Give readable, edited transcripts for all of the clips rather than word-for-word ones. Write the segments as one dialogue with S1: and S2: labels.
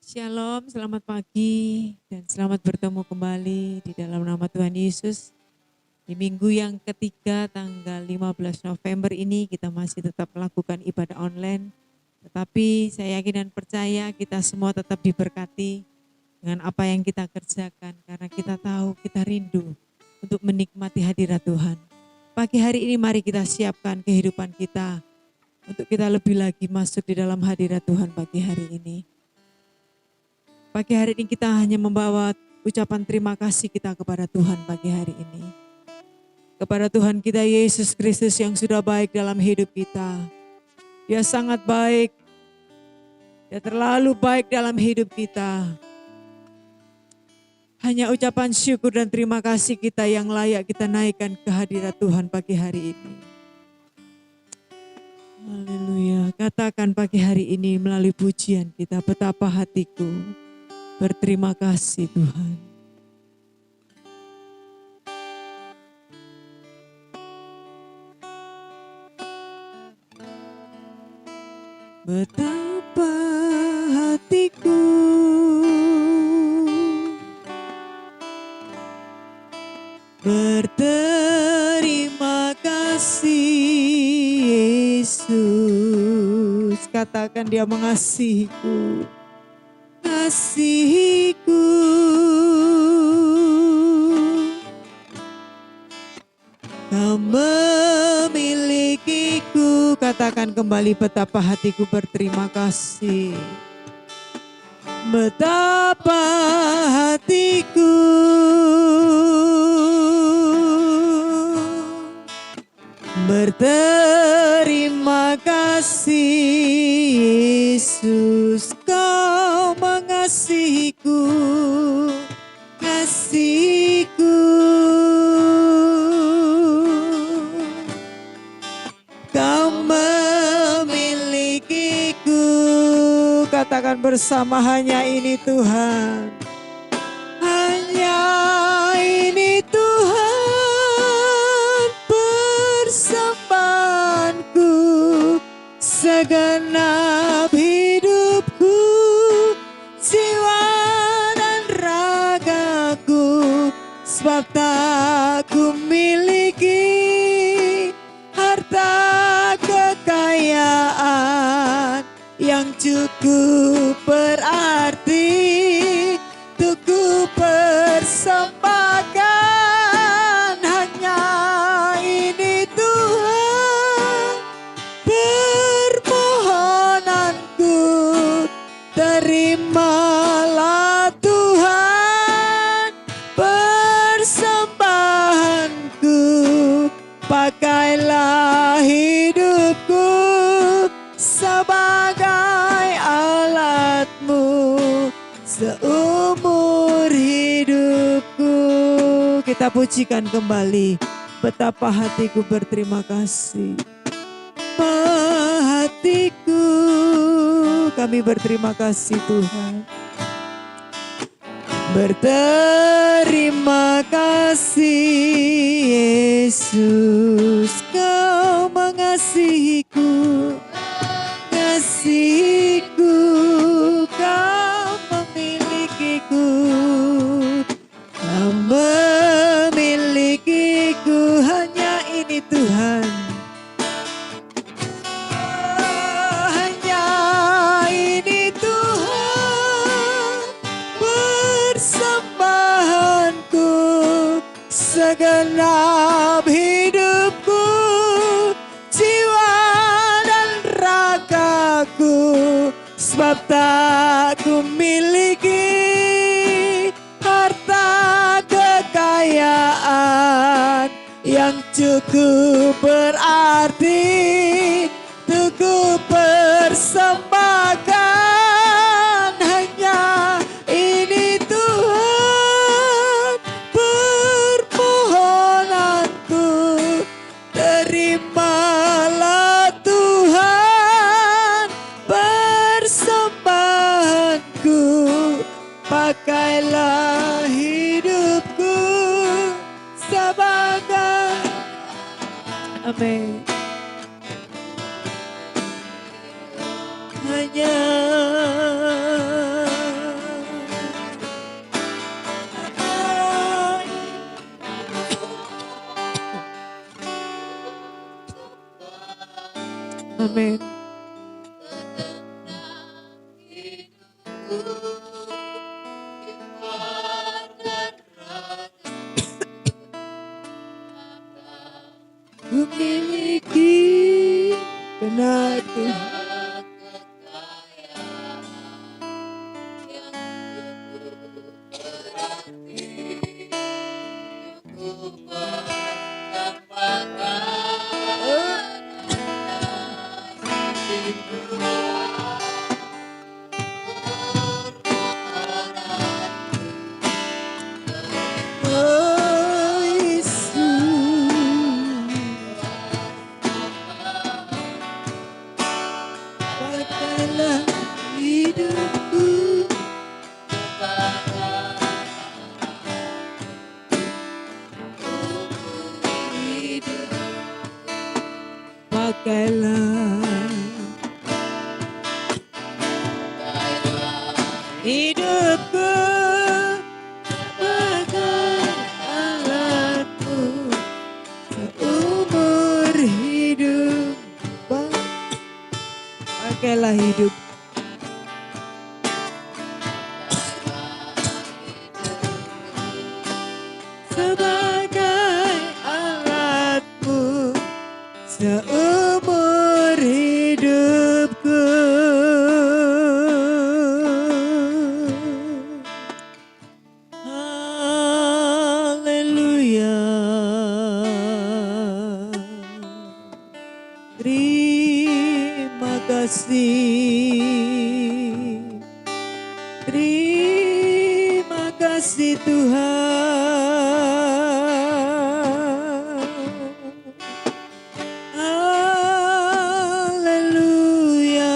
S1: Shalom, selamat pagi dan selamat bertemu kembali di dalam nama Tuhan Yesus. Di minggu yang ketiga tanggal 15 November ini kita masih tetap melakukan ibadah online. Tetapi saya yakin dan percaya kita semua tetap diberkati dengan apa yang kita kerjakan. Karena kita tahu kita rindu untuk menikmati hadirat Tuhan. Pagi hari ini mari kita siapkan kehidupan kita untuk kita lebih lagi masuk di dalam hadirat Tuhan pagi hari ini. Pagi hari ini kita hanya membawa ucapan terima kasih kita kepada Tuhan pagi hari ini. Kepada Tuhan kita Yesus Kristus yang sudah baik dalam hidup kita. Dia sangat baik. Dia terlalu baik dalam hidup kita. Hanya ucapan syukur dan terima kasih kita yang layak kita naikkan ke hadirat Tuhan pagi hari ini. Haleluya. Katakan pagi hari ini melalui pujian kita, betapa hatiku berterima kasih Tuhan. Betapa hatiku berterima kasih Yesus. Katakan dia mengasihiku. Kasihku, kau memilikiku. Katakan kembali betapa hatiku berterima kasih. Betapa hatiku berterima kasih Yesus, kau mengasihiku, kasihku, kau memilikiku. Katakan bersama, hanya ini Tuhan, hanya ini Tuhan persembahanku, segenap hidupku, jiwa dan ragaku, sebab tak ku miliki harta kekayaan yang cukup berarti untuk ku persembahkan. Hanya ini Tuhan permohonanku, terimalah Tuhan persembahanku, pakailah hidupku sebagai alatmu seumur hidupku. Kita pujikan kembali, betapa hatiku berterima kasih. Hatiku, kami berterima kasih Tuhan. Berterima kasih Yesus, kau mengasihiku, kasihku, kau memilikiku, kau memilikiku. Hanya ini Tuhan, hanya ini Tuhan persembahanku, segenap hidupku, jiwa dan ragaku, sebab tak ku miliki harta kekayaan yang cukup berarti untuk ku persembahkan. Hanya ini Tuhan permohonanku, terimalah Tuhan persembahanku, pakailah hidupku sebagai, amin. Hanya Amin. Ku miliki benar Tuhan. Oh Yesus, pakailah hidupku, pakailah hidupku sebagai alatmu seumur hidup. Pakailah hidup sebagai alatmu seumur hidupku. Haleluya. Terima kasih. Terima kasih Tuhan. Haleluya.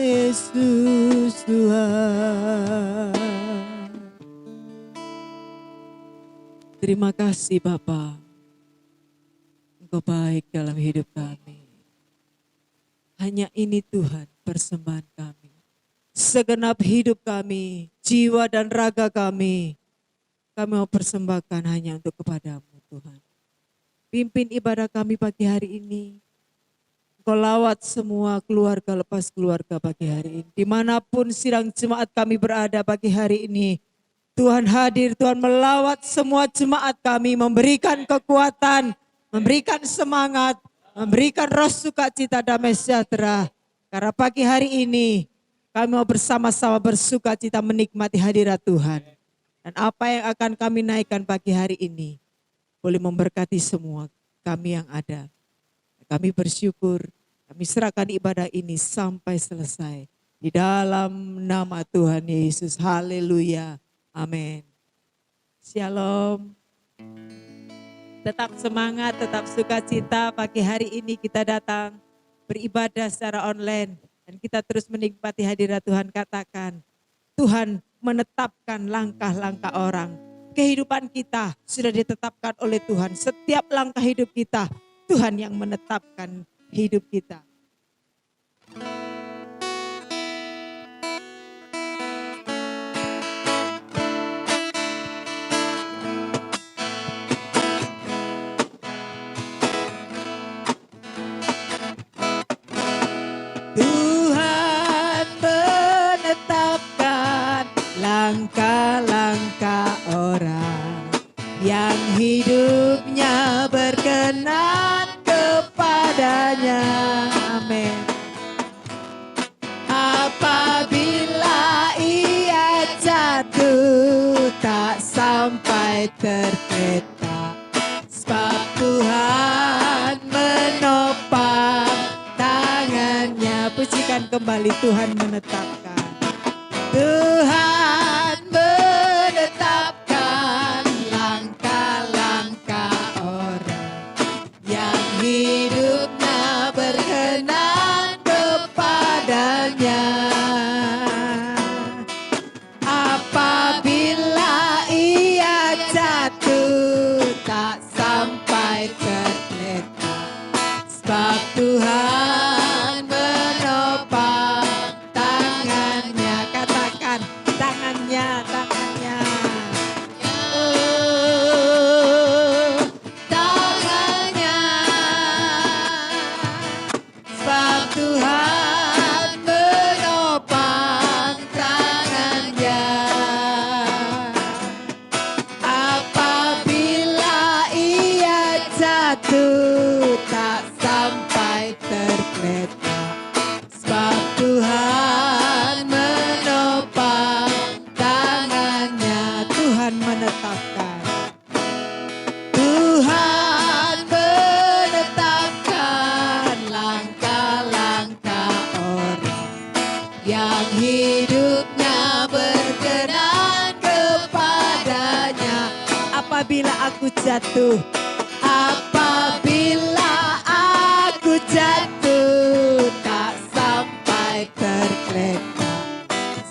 S1: Yesus Tuhan. Terima kasih Bapa. Engkau baik dalam hidup kami. Hanya ini Tuhan persembahan kami. Segenap hidup kami, jiwa dan raga kami mau persembahkan hanya untuk kepadamu Tuhan. Pimpin ibadah kami pagi hari ini. Engkau lawat semua keluarga lepas keluarga pagi hari ini. Dimanapun sidang jemaat kami berada pagi hari ini. Tuhan hadir, Tuhan melawat semua jemaat kami, memberikan kekuatan, memberikan semangat, memberikan roh sukacita damai sejahtera. Karena pagi hari ini kami mau bersama-sama bersukacita menikmati hadirat Tuhan. Dan apa yang akan kami naikkan pagi hari ini boleh memberkati semua kami yang ada. Kami bersyukur, kami serahkan ibadah ini sampai selesai. Di dalam nama Tuhan Yesus, haleluya, amin. Shalom. Tetap semangat, tetap sukacita. Pagi hari ini kita datang beribadah secara online. Dan kita terus menikmati hadirat Tuhan. Katakan, Tuhan menetapkan langkah-langkah orang. Kehidupan kita sudah ditetapkan oleh Tuhan. Setiap langkah hidup kita, Tuhan yang menetapkan hidup kita. Tuhan menetapkan langkah-langkah orang yang hidupnya berkenan kepadanya. Amin. Apabila ia jatuh tak sampai tergeletak, sebab Tuhan menopang tangannya. Pujikan kembali, Tuhan menetapkan. Tuhan menetapkan langkah-langkah orang yang hidupnya berkenan kepadanya. Apabila ia jatuh tak sampai tergeletak, sebab Tuhan menopang tangannya. Katakan, tangannya, tangannya. Oh, tangannya yang hidupnya berkenan kepadanya. Apabila aku jatuh, apabila aku jatuh, tak sampai tergeletak,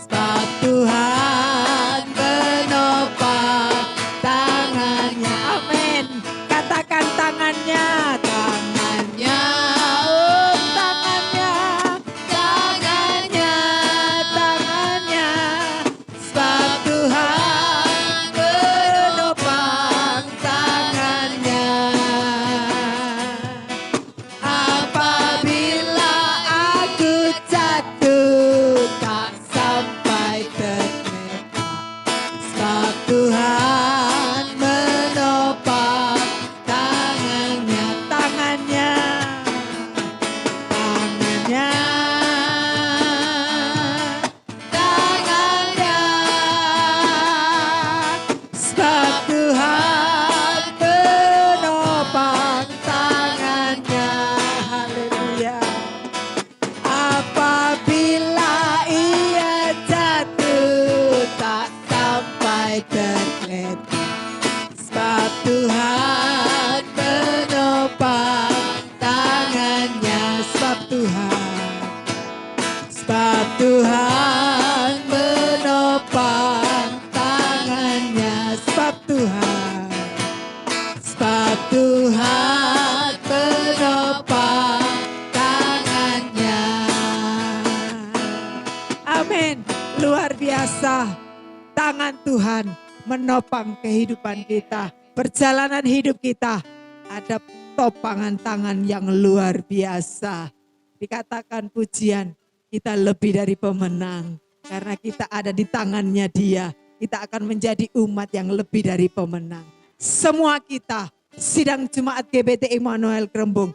S1: sebab Tuhan menopang tangannya. Amin. Katakan tangannya, tangannya, oh tangannya, tangannya, tangannya, sebab Tuhan menopang tangannya. Apabila aku jatuh, tak sampai tergeletak, sebab Tuhan menopang tangannya. Tangannya, tangannya, tangannya, sebab Tuhan menopang tangannya. Haleluya. Apabila ia jatuh, tak sampai tergeletak, sebab Tuhan menopang tangannya. Sebab Tuhan menopang tangannya. Sebab Tuhan menopang tangannya. Amin. Luar biasa. Tangan Tuhan menopang kehidupan kita. Perjalanan hidup kita ada topangan tangan yang luar biasa. Dikatakan pujian, kita lebih dari pemenang. Karena kita ada di tangannya Dia. Kita akan menjadi umat yang lebih dari pemenang. Semua kita, sidang Jemaat GBT Immanuel Krembung,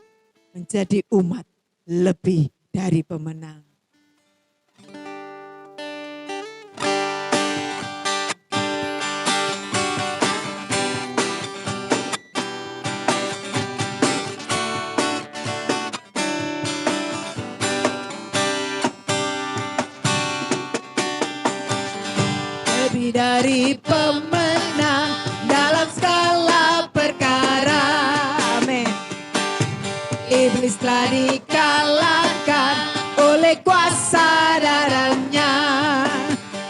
S1: menjadi umat lebih dari pemenang. Lebih dari pemenang dalam segala perkara. Amin. Iblis telah dikalahkan oleh kuasa darahnya.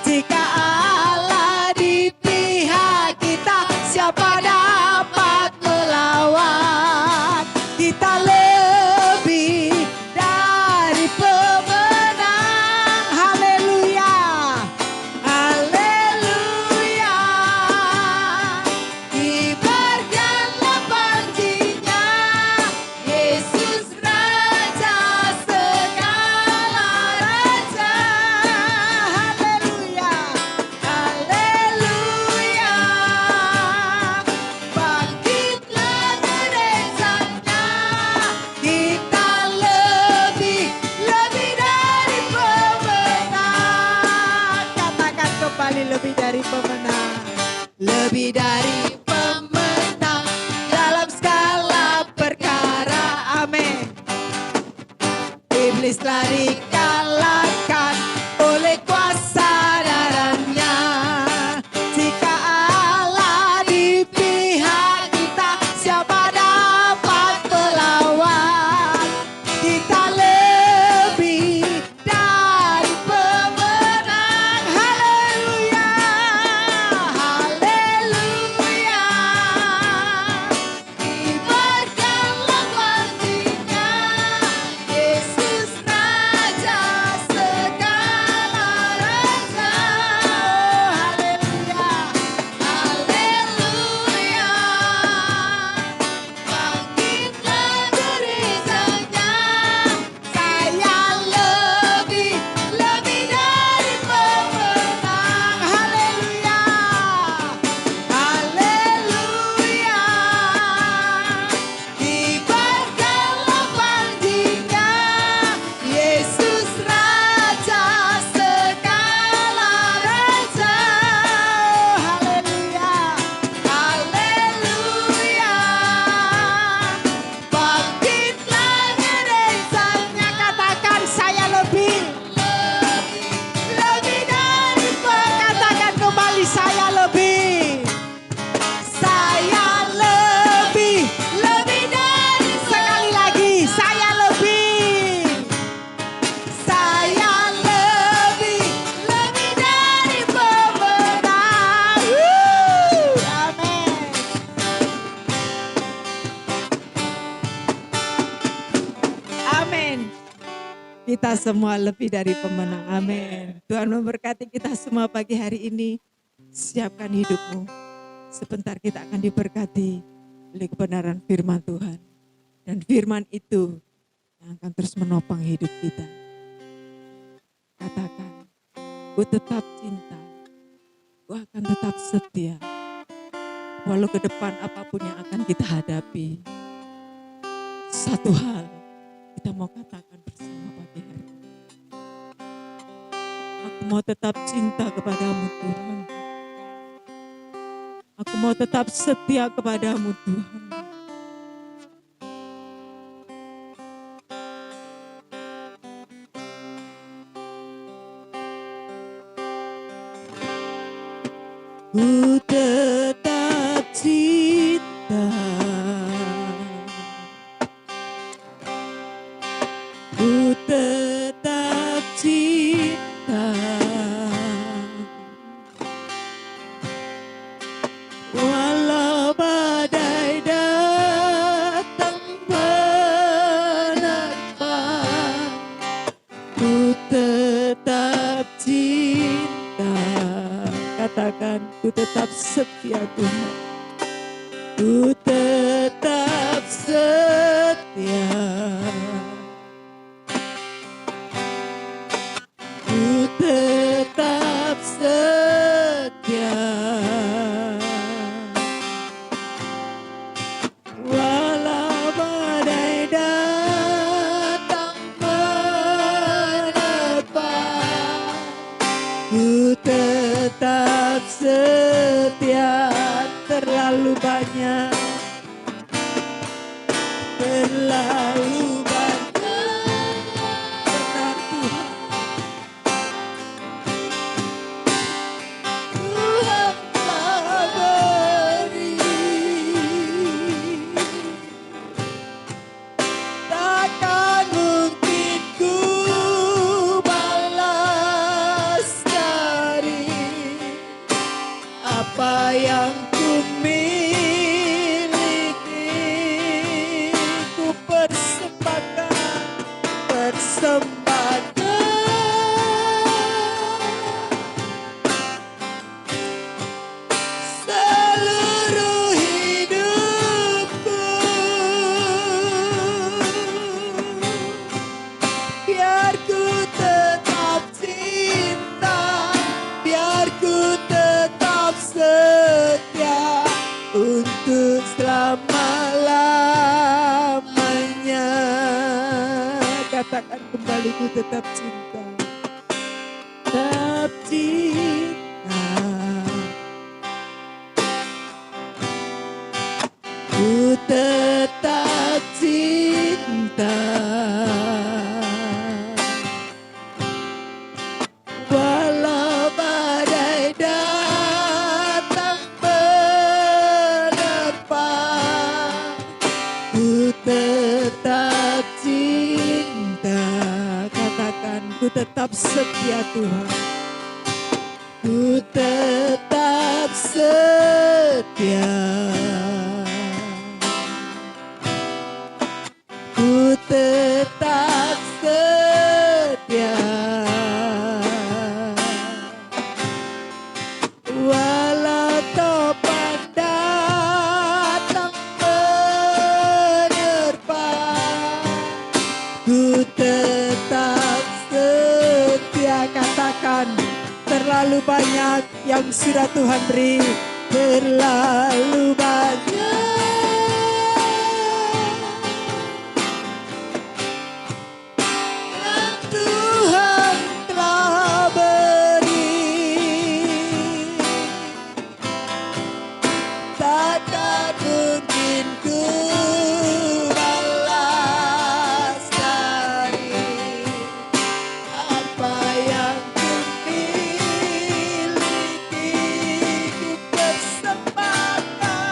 S1: Jika Allah di pihak kita, siapa dapat melawan? Kita lebih dari pemenang. Haleluya. Haleluya. Kibarkanlah panjinya, Yesus Raja segala raja. Haleluya. Haleluya. Bangkitlah gereja. lebih dari pemenang, lebih dari pemenang dalam segala perkara. Amin. Iblis telah dikalahkan oleh kuasa darahnya. Jika Allah di pihak kita, siapa dapat melawan? Kita lebih dari pemenang. Haleluya, haleluya. kita semua lebih dari pemenang. Amin. Tuhan memberkati kita semua pagi hari ini. Siapkan hidupmu. Sebentar kita akan diberkati oleh kebenaran firman Tuhan. Dan firman itu yang akan terus menopang hidup kita. Katakan, ku tetap cinta, ku akan tetap setia. Walau ke depan apapun yang akan kita hadapi. Satu hal kita mau katakan bersama pagi hari ini. Aku mau tetap cinta kepadamu Tuhan. Aku mau tetap setia kepadamu Tuhan. Ku tetap cinta, ku tetap cinta, walau badai datang menerpa, ku tetap cinta. Katakan, ku tetap setia Tuhan. Ku tetap setia. Ku tetap setia. Walau badai datang menerpa, ku tetap setia. Terlalu banyak, terlalu banyak benar Tuhan. Tuhan telah beri, takkan mungkin ku balas dari apa yang ku miliki. Ku persembahkan seluruh hidupku, biar ku tetap cinta, biar ku tetap setia untuk selama-lamanya. Katakan kembali, ku tetap cinta, tetap cinta. Ku tetap cinta, walau badai datang menerpa, ku tetap cinta. Katakan, ku tetap setia Tuhan. Ku tetap setia. Ku tetap setia. Walau topan datang menerpa, ku tetap setia. Katakan, terlalu banyak yang sudah Tuhan beri, terlalu banyak yang Tuhan telah beri, takkan mungkin ku balas dari apa yang ku miliki. Ku persembahkan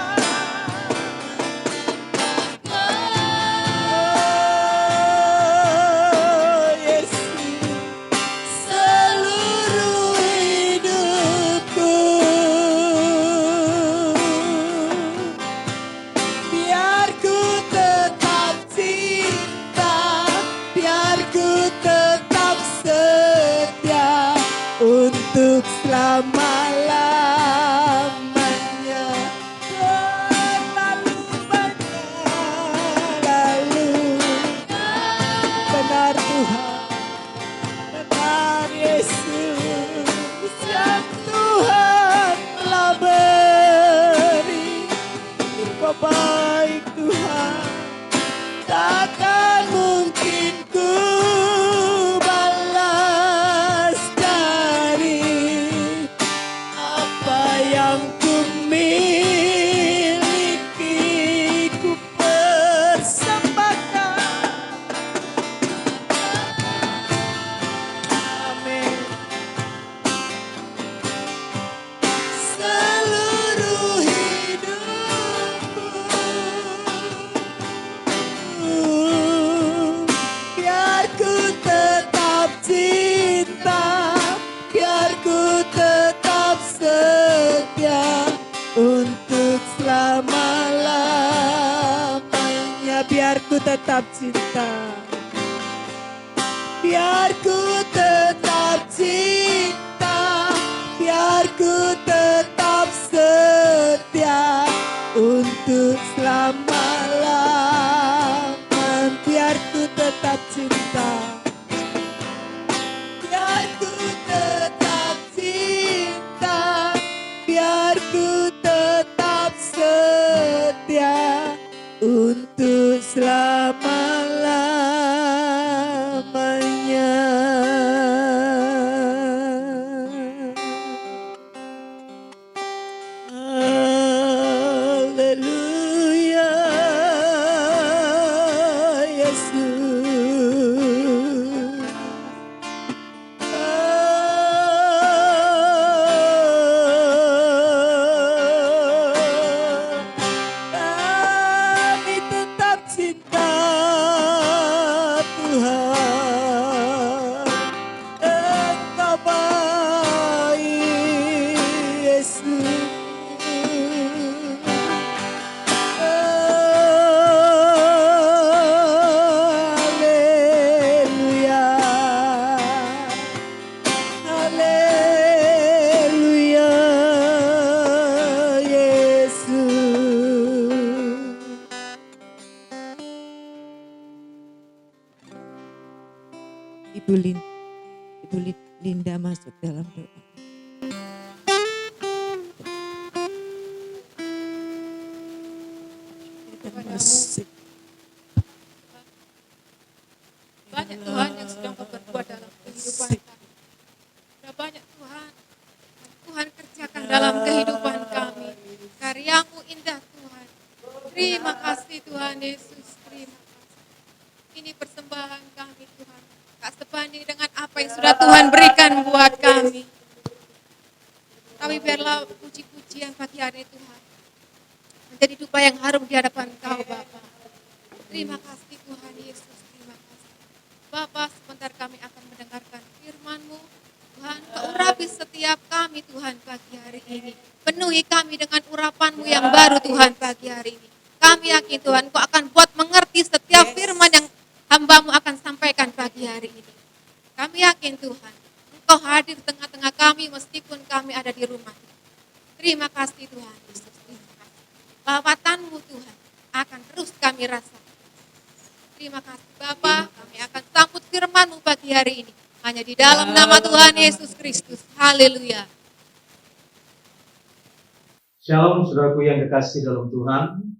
S1: tetap cinta. Biar ku tetap cinta, biar ku tetap setia untuk selama-lamanya. Biar ku tetap cinta, biar ku tetap cinta, biar ku tetap setia untuk selama-lamanya. Haleluya, Yesus. Kami tetap cinta Tuhan, Engkau baik Yesus. Haleluya, haleluya, Yesus. Ibu Linda masuk dalam doa. Musik.
S2: Banyak Tuhan yang sedang berbuat dalam kehidupan kami. Sudah banyak Tuhan, Tuhan kerjakan dalam kehidupan kami. Karyamu indah Tuhan. Terima kasih Tuhan Yesus, terima kasih. Ini persembahan kami Tuhan. Tak sebanding dengan apa yang sudah Tuhan berikan buat kami. Tapi biarlah puji-pujian pagi hari Tuhan menjadi dupa yang harum di hadapan Kau Bapa. Terima kasih Tuhan Yesus, terima kasih. Bapa, sebentar kami akan mendengarkan firman-Mu. Tuhan, Kau urapi setiap kami Tuhan pagi hari ini. Penuhi kami dengan urapan-Mu yang baru Tuhan pagi hari ini. Kami yakin Tuhan, Kau akan buat mengerti setiap firman yang hamba-Mu akan sampaikan pagi hari ini. Kami yakin Tuhan, Engkau hadir di tengah-tengah kami meskipun kami ada di rumah. Terima kasih Tuhan Yesus, terima kasih. Lawatan-Mu Tuhan akan terus kami rasakan. Terima kasih Bapa, kami akan sambut firman-Mu pagi hari ini. Hanya di dalam nama Tuhan Yesus Kristus. Haleluya.
S3: Shalom saudaraku yang dikasih dalam Tuhan.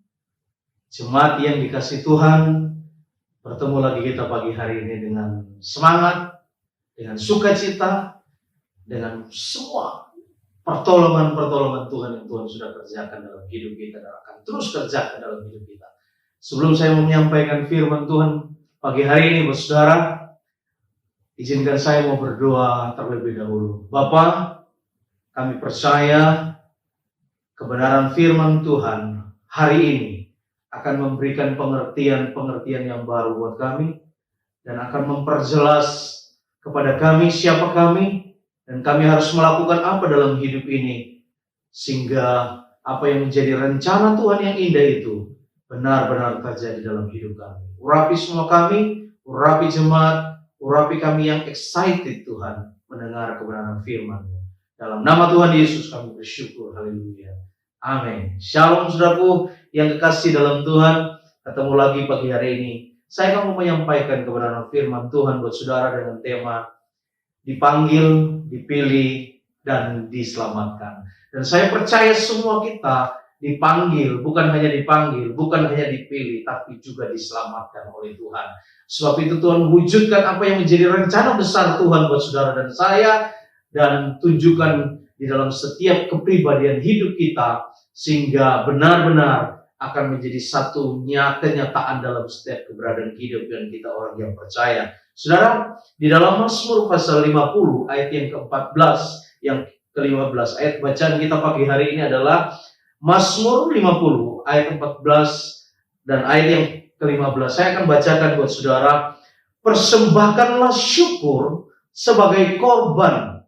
S3: Jemaat yang dikasih Tuhan, bertemu lagi kita pagi hari ini dengan semangat, dengan sukacita, dengan semua pertolongan-pertolongan Tuhan yang Tuhan sudah kerjakan dalam hidup kita dan akan terus kerjakan dalam hidup kita. Sebelum saya mau menyampaikan firman Tuhan pagi hari ini, saudara, izinkan saya mau berdoa terlebih dahulu. Bapa, kami percaya kebenaran firman Tuhan hari ini akan memberikan pengertian-pengertian yang baru buat kami dan akan memperjelas kepada kami siapa kami dan kami harus melakukan apa dalam hidup ini sehingga apa yang menjadi rencana Tuhan yang indah itu benar-benar terjadi dalam hidup kami. Urapi semua kami, urapi jemaat, urapi kami yang excited Tuhan mendengar kebenaran firman-Mu. Dalam nama Tuhan Yesus kami bersyukur. Haleluya. Amin. Shalom saudaraku yang kekasih dalam Tuhan. Ketemu lagi pagi hari ini. Saya akan menyampaikan kebenaran firman Tuhan buat saudara dengan tema dipanggil, dipilih, dan diselamatkan. Dan saya percaya semua kita dipanggil, bukan hanya dipanggil, bukan hanya dipilih, tapi juga diselamatkan oleh Tuhan. Sebab itu Tuhan wujudkan apa yang menjadi rencana besar Tuhan buat saudara dan saya, dan tunjukkan di dalam setiap kepribadian hidup kita, sehingga benar-benar akan menjadi satu kenyataan dalam setiap keberadaan hidup dan kita orang yang percaya. Saudara, di dalam Mazmur pasal 50 ayat yang ke-14, yang ke-15, ayat bacaan kita pagi hari ini adalah Mazmur 50 ayat 14 dan ayat yang ke-15. Saya akan bacakan buat saudara. Persembahkanlah syukur sebagai korban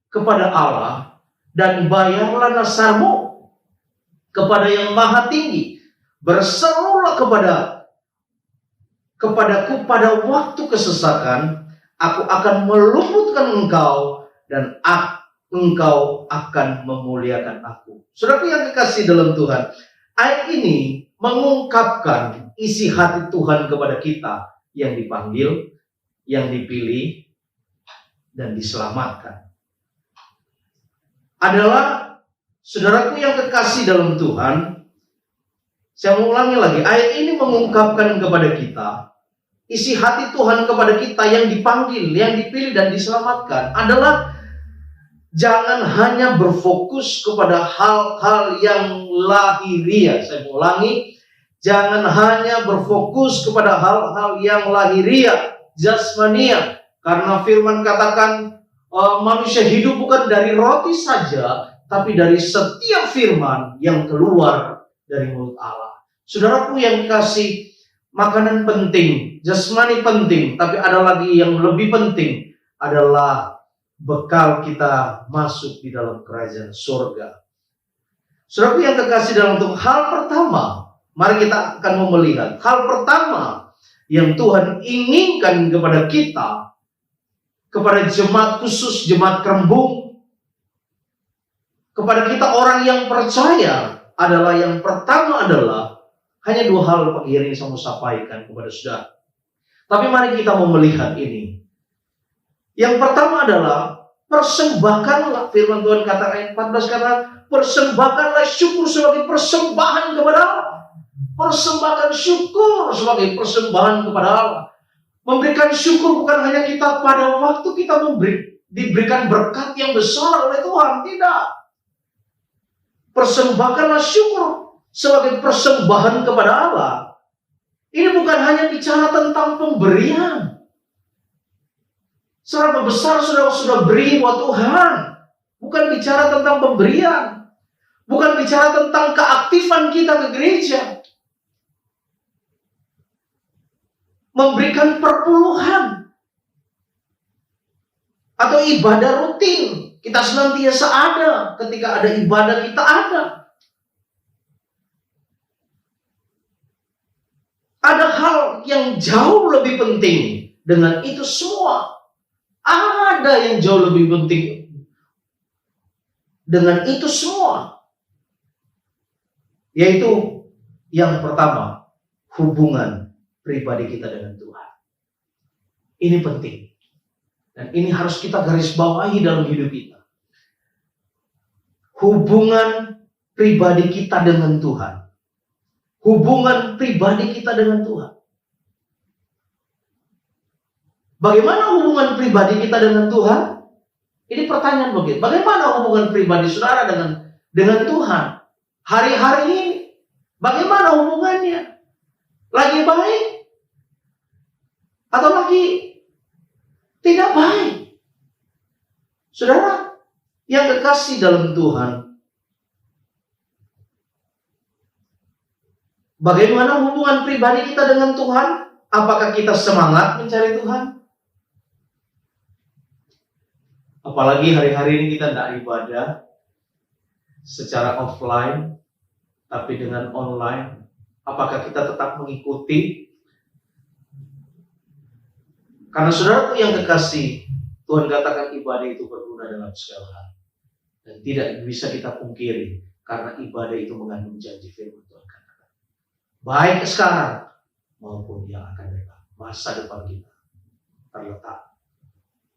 S3: kepada Allah dan bayarlah nasarmu kepada yang maha tinggi. Berserulah kepada kepadaku pada waktu kesesakan, aku akan meluputkan engkau dan engkau akan memuliakan aku. Saudaraku yang kekasih dalam Tuhan, ayat ini mengungkapkan isi hati Tuhan kepada kita yang dipanggil, yang dipilih, dan diselamatkan. Adalah saudaraku yang kekasih dalam Tuhan, saya mau ulangi lagi, ayat ini mengungkapkan kepada kita isi hati Tuhan kepada kita yang dipanggil, yang dipilih dan diselamatkan adalah jangan hanya berfokus kepada hal-hal yang lahiriah. Saya mau ulangi, jangan hanya berfokus kepada hal-hal yang lahiriah, jasmania. Karena firman katakan manusia hidup bukan dari roti saja, tapi dari setiap firman yang keluar dari mulut Allah. Saudaraku yang kasih, makanan penting, jasmani penting, tapi ada lagi yang lebih penting adalah bekal kita masuk di dalam kerajaan surga. Saudaraku yang terkasih dalam Tuhan, hal pertama, mari kita akan melihat hal pertama yang Tuhan inginkan kepada kita, kepada jemaat khusus, jemaat Kerembung, kepada kita orang yang percaya adalah yang pertama adalah hanya dua hal pagi hari ini saya mau sampaikan kepada saudara. Tapi mari kita mau melihat ini. Yang pertama adalah persembahkanlah, firman Tuhan kata ayat 14 kata, persembahkanlah syukur sebagai persembahan kepada Allah. Persembahkan syukur sebagai persembahan kepada Allah. Memberikan syukur bukan hanya kita pada waktu kita diberikan berkat yang besar oleh Tuhan, tidak. Persembahkanlah syukur sebagai persembahan kepada Allah. Ini bukan hanya bicara tentang pemberian. Seberapa besar saudara sudah beri buat Tuhan. Bukan bicara tentang pemberian. Bukan bicara tentang keaktifan kita ke gereja. Memberikan perpuluhan. Atau ibadah rutin. Kita senantiasa ada. Ketika ada ibadah kita ada. Ada hal yang jauh lebih penting dengan itu semua. Ada yang jauh lebih penting dengan itu semua. Yaitu yang pertama, hubungan pribadi kita dengan Tuhan. Ini penting. Dan ini harus kita garis bawahi dalam hidup kita. Hubungan pribadi kita dengan Tuhan. Hubungan pribadi kita dengan Tuhan. Bagaimana hubungan pribadi kita dengan Tuhan? Ini pertanyaan begitu. Bagaimana hubungan pribadi saudara dengan Tuhan? Hari-hari ini, bagaimana hubungannya? Lagi baik? Atau lagi tidak baik? Saudara yang kekasih dalam Tuhan, bagaimana hubungan pribadi kita dengan Tuhan? Apakah kita semangat mencari Tuhan? Apalagi hari-hari ini kita tidak ibadah secara offline, tapi dengan online. Apakah kita tetap mengikuti? Karena saudaraku yang kekasih, Tuhan katakan ibadah itu berguna dalam segala hal. Dan tidak bisa kita pungkiri, karena ibadah itu mengandung janji firman Tuhan katakan. Baik sekarang maupun yang akan datang. Masa depan kita terletak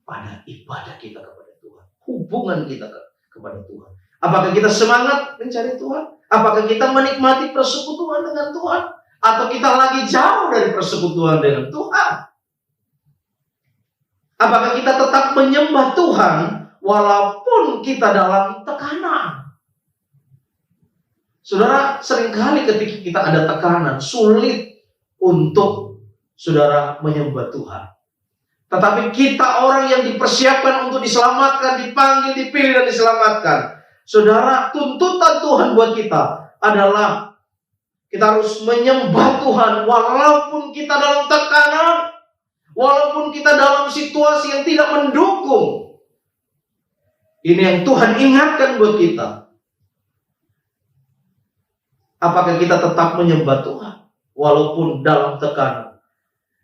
S3: pada ibadah kita kepada Tuhan. Hubungan kita kepada Tuhan. Apakah kita semangat mencari Tuhan? Apakah kita menikmati persekutuan dengan Tuhan? Atau kita lagi jauh dari persekutuan dengan Tuhan? Apakah kita tetap menyembah Tuhan walaupun kita dalam tekanan? Saudara, seringkali ketika kita ada tekanan, sulit untuk saudara menyembah Tuhan. Tetapi kita orang yang dipersiapkan untuk diselamatkan, dipanggil, dipilih, dan diselamatkan. Saudara, tuntutan Tuhan buat kita adalah kita harus menyembah Tuhan walaupun kita dalam tekanan, walaupun kita dalam situasi yang tidak mendukung. Ini yang Tuhan ingatkan buat kita. Apakah kita tetap menyembah Tuhan walaupun dalam tekanan?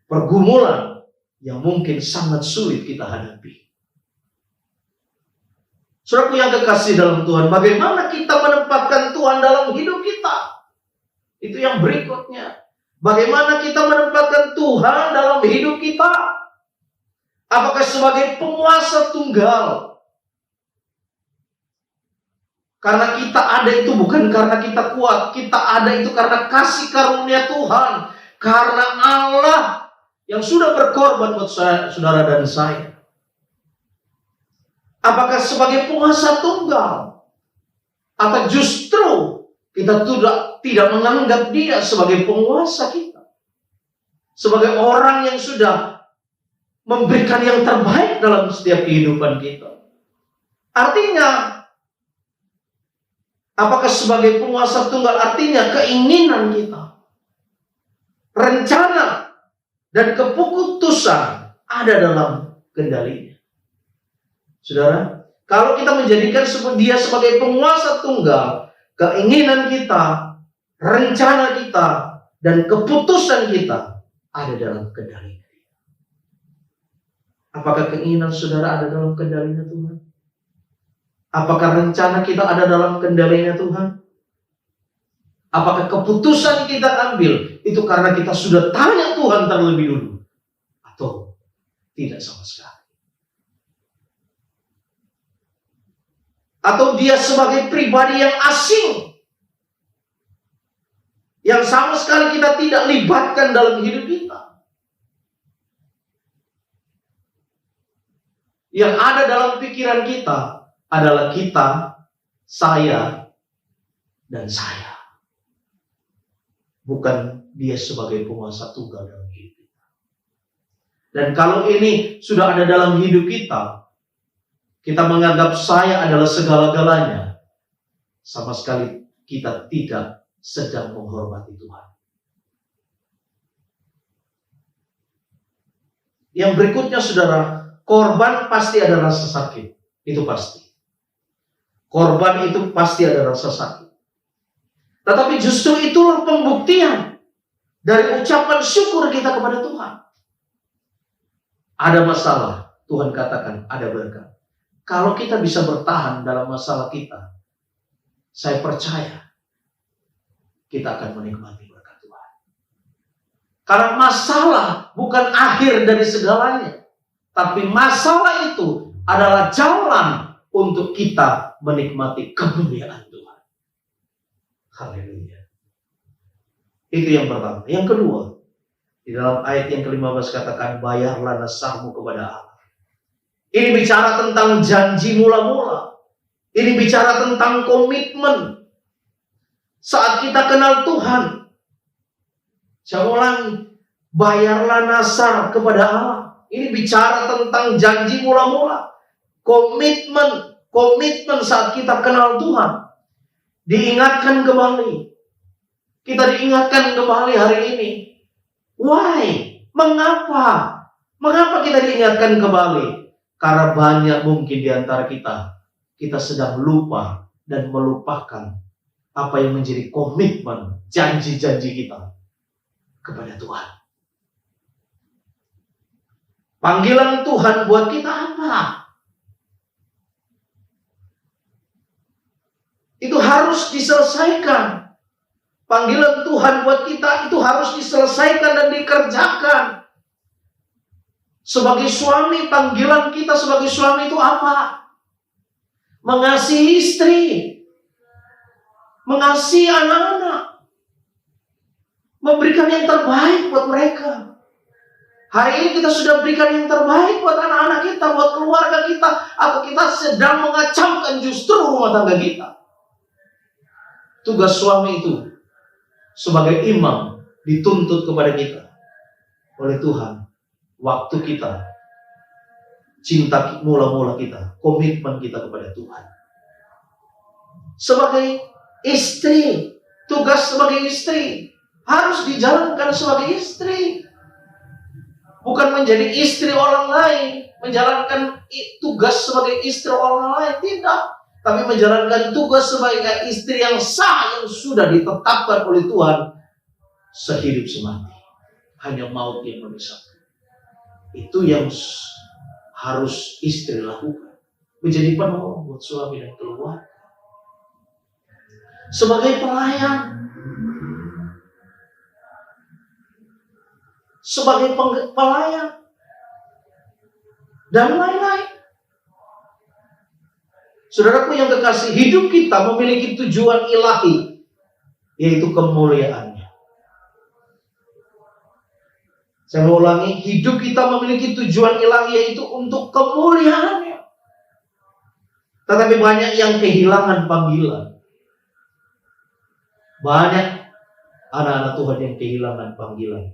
S3: pergumulan yang mungkin sangat sulit kita hadapi. Saudaraku yang kekasih dalam Tuhan, bagaimana kita menempatkan Tuhan dalam hidup kita? Itu yang berikutnya. Bagaimana kita menempatkan Tuhan dalam hidup kita? Apakah sebagai penguasa tunggal? Karena kita ada itu bukan karena kita kuat. Kita ada itu karena kasih karunia Tuhan. Karena Allah yang sudah berkorban buat saudara dan saya. Apakah sebagai penguasa tunggal? Atau justru kita tidak menganggap dia sebagai penguasa kita? Sebagai orang yang sudah memberikan yang terbaik dalam setiap kehidupan kita. Artinya, apakah sebagai penguasa tunggal artinya keinginan kita, rencana, dan keputusan ada dalam kendalinya? Saudara, kalau kita menjadikan dia sebagai penguasa tunggal, keinginan kita, rencana kita, dan keputusan kita ada dalam kendalinya. Apakah keinginan saudara ada dalam kendalinya Tuhan? Apakah rencana kita ada dalam kendalinya Tuhan? Apakah keputusan kita ambil itu karena kita sudah tanya Tuhan terlebih dulu? Atau tidak sama sekali? Atau dia sebagai pribadi yang asing, yang sama sekali kita tidak libatkan dalam hidup kita? Yang ada dalam pikiran kita adalah kita, saya, dan saya. Bukan dia sebagai penguasa tunggal dalam hidup kita. Dan kalau ini sudah ada dalam hidup kita, kita menganggap saya adalah segala-galanya, sama sekali kita tidak sedang menghormati Tuhan. Yang berikutnya saudara, korban pasti ada rasa sakit. Itu pasti. Korban itu pasti ada rasa sakit. Tetapi justru itulah pembuktian dari ucapan syukur kita kepada Tuhan. Ada masalah, Tuhan katakan ada berkat. Kalau kita bisa bertahan dalam masalah kita, saya percaya kita akan menikmati berkat Tuhan. Karena masalah bukan akhir dari segalanya, tapi masalah itu adalah jalan untuk kita menikmati kemuliaan Tuhan. Haleluya. Itu yang pertama. Yang kedua, di dalam ayat yang ke-15 katakan, bayarlah nasarmu kepada Allah. Ini bicara tentang janji mula-mula. Ini bicara tentang komitmen. Saat kita kenal Tuhan, saya ulangi, bayarlah nasar kepada Allah. Ini bicara tentang janji mula-mula. Komitmen saat kita kenal Tuhan. Diingatkan kembali. Kita diingatkan kembali hari ini. Why? Mengapa? Mengapa kita diingatkan kembali? Karena banyak mungkin di antara kita sedang lupa dan melupakan apa yang menjadi komitmen, janji-janji kita kepada Tuhan. Panggilan Tuhan buat kita apa? Itu harus diselesaikan. Panggilan Tuhan buat kita itu harus diselesaikan dan dikerjakan. Sebagai suami, panggilan kita sebagai suami itu apa? Mengasihi istri, mengasihi anak-anak, memberikan yang terbaik buat mereka. Hari ini kita sudah berikan yang terbaik buat anak-anak kita, buat keluarga kita, atau kita sedang mengacaukan justru rumah tangga kita. Tugas suami itu sebagai imam dituntut kepada kita oleh Tuhan. Waktu kita, cinta mula-mula kita, komitmen kita kepada Tuhan. Sebagai istri, tugas sebagai istri harus dijalankan sebagai istri. Bukan menjadi istri orang lain, menjalankan tugas sebagai istri orang lain, tidak. Tapi menjalankan tugas sebagai istri yang sah, yang sudah ditetapkan oleh Tuhan sehidup semati. hanya maut yang memisahkan. Itu yang harus istri lakukan. Menjadi penolong buat suami dan keluarga. Sebagai pelayan. Sebagai pelayan. Dan lain-lain. Saudaraku yang kekasih, hidup kita memiliki tujuan ilahi, yaitu kemuliaannya. Saya mau ulangi, hidup kita memiliki tujuan ilahi, yaitu untuk kemuliaannya. Tetapi banyak yang kehilangan panggilan. Banyak anak-anak Tuhan yang kehilangan panggilan.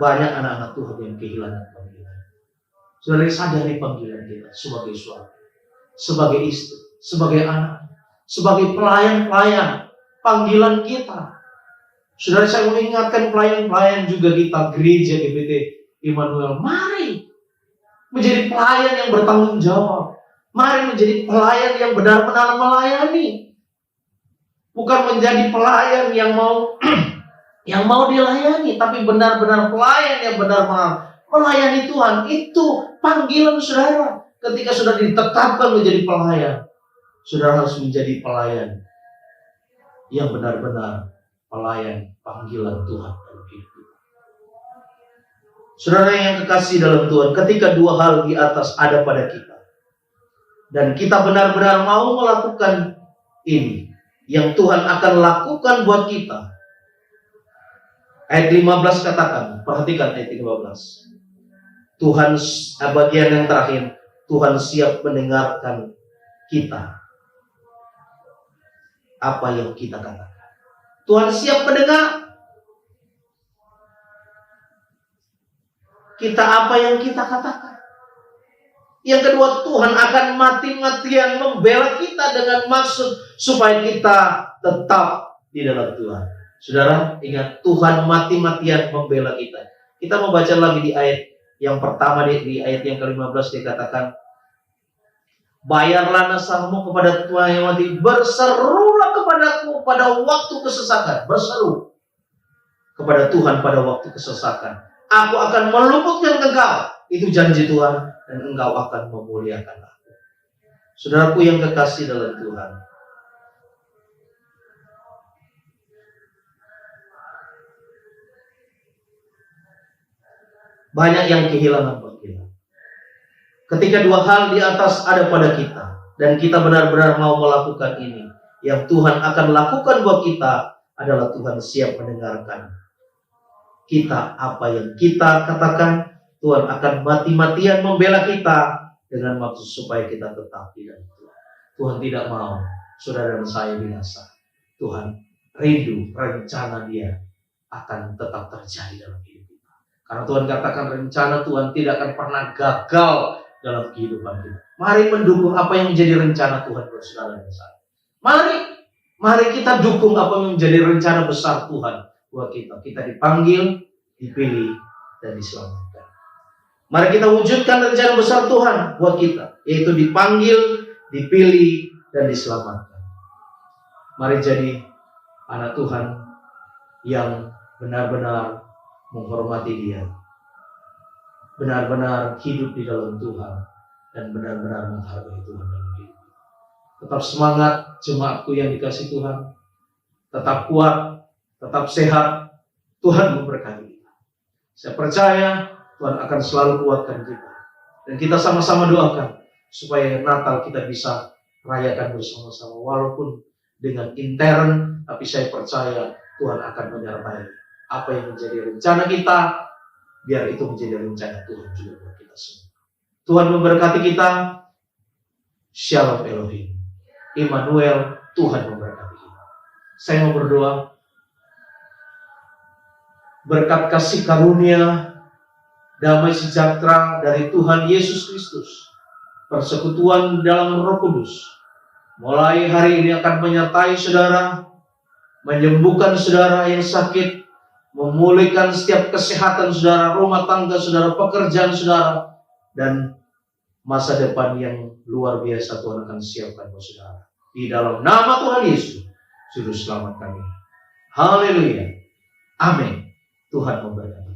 S3: Banyak anak-anak Tuhan yang kehilangan panggilan. Saudara sadari panggilan kita sebagai suami, sebagai istri, sebagai anak, sebagai pelayan-pelayan, panggilan kita. Saudara, saya mau ingatkan pelayan-pelayan juga kita, gereja GBT Immanuel, mari menjadi pelayan yang bertanggung jawab. Mari menjadi pelayan yang benar-benar melayani. Bukan menjadi pelayan yang mau yang mau dilayani, tapi benar-benar pelayan yang benar-benar melayani Tuhan. Itu panggilan saudara. Ketika sudah ditetapkan menjadi pelayan, saudara harus menjadi pelayan yang benar-benar pelayan panggilan Tuhan dalam hidup kita. Saudara yang kekasih dalam Tuhan, ketika dua hal di atas ada pada kita, dan kita benar-benar mau melakukan ini, yang Tuhan akan lakukan buat kita. Ayat 15 katakan, perhatikan ayat 15. Tuhan, bagian yang terakhir, Tuhan siap mendengarkan kita. Apa yang kita katakan. Tuhan siap mendengar kita apa yang kita katakan. Yang kedua, Tuhan akan mati-matian membela kita dengan maksud supaya kita tetap di dalam Tuhan. Saudara, ingat, Tuhan mati-matian membela kita. Kita membaca lagi di ayat yang pertama, di ayat yang ke-15 dikatakan, bayarlah nasabahmu kepada Tuhan yang mati, berserulah kepadaku pada waktu kesesakan. Berseru kepada Tuhan pada waktu kesesakan. Aku akan meluputkan engkau. Itu janji Tuhan, dan engkau akan memuliakan aku. Saudaraku yang kekasih dalam Tuhan, banyak yang kehilangan panggilan. Ketika dua hal di atas ada pada kita, dan kita benar-benar mau melakukan ini, yang Tuhan akan lakukan buat kita adalah Tuhan siap mendengarkan kita. Apa yang kita katakan, Tuhan akan mati-matian membela kita dengan maksud supaya kita tetap di dalam Tuhan. Tuhan tidak mau saudara dan saya binasa. Tuhan rindu rencana Dia akan tetap terjadi dalam hidup kita. Karena Tuhan katakan rencana Tuhan tidak akan pernah gagal dalam kehidupan kita. Mari mendukung apa yang menjadi rencana Tuhan buat saudara dan saya. Mari kita dukung apa yang menjadi rencana besar Tuhan buat kita. Kita dipanggil, dipilih, dan diselamatkan. Mari kita wujudkan rencana besar Tuhan buat kita, yaitu dipanggil, dipilih, dan diselamatkan. Mari jadi anak Tuhan yang benar-benar menghormati Dia, benar-benar hidup di dalam Tuhan, dan benar-benar menghargai Tuhan dalam hidup. Tetap semangat jemaatku yang dikasih Tuhan. Tetap kuat, tetap sehat. Tuhan memberkati kita. Saya percaya Tuhan akan selalu kuatkan kita. Dan kita sama-sama doakan supaya Natal kita bisa rayakan bersama-sama. Walaupun dengan intern, tapi saya percaya Tuhan akan menyertai apa yang menjadi rencana kita, biar itu menjadi rencana Tuhan juga buat kita semua. Tuhan memberkati kita. Shalom Elohim. Immanuel, Tuhan memberkati kita. Saya mau berdoa. Berkat kasih karunia, damai sejahtera dari Tuhan Yesus Kristus, persekutuan dalam Roh Kudus, mulai hari ini akan menyertai saudara, menyembuhkan saudara yang sakit, memulihkan setiap kesehatan saudara, rumah tangga saudara, pekerjaan saudara, dan masa depan yang luar biasa Tuhan akan siapkan buat saudara. Di dalam nama Tuhan Yesus, Juru Selamat kami. Haleluya. Amin. Tuhan memberkati.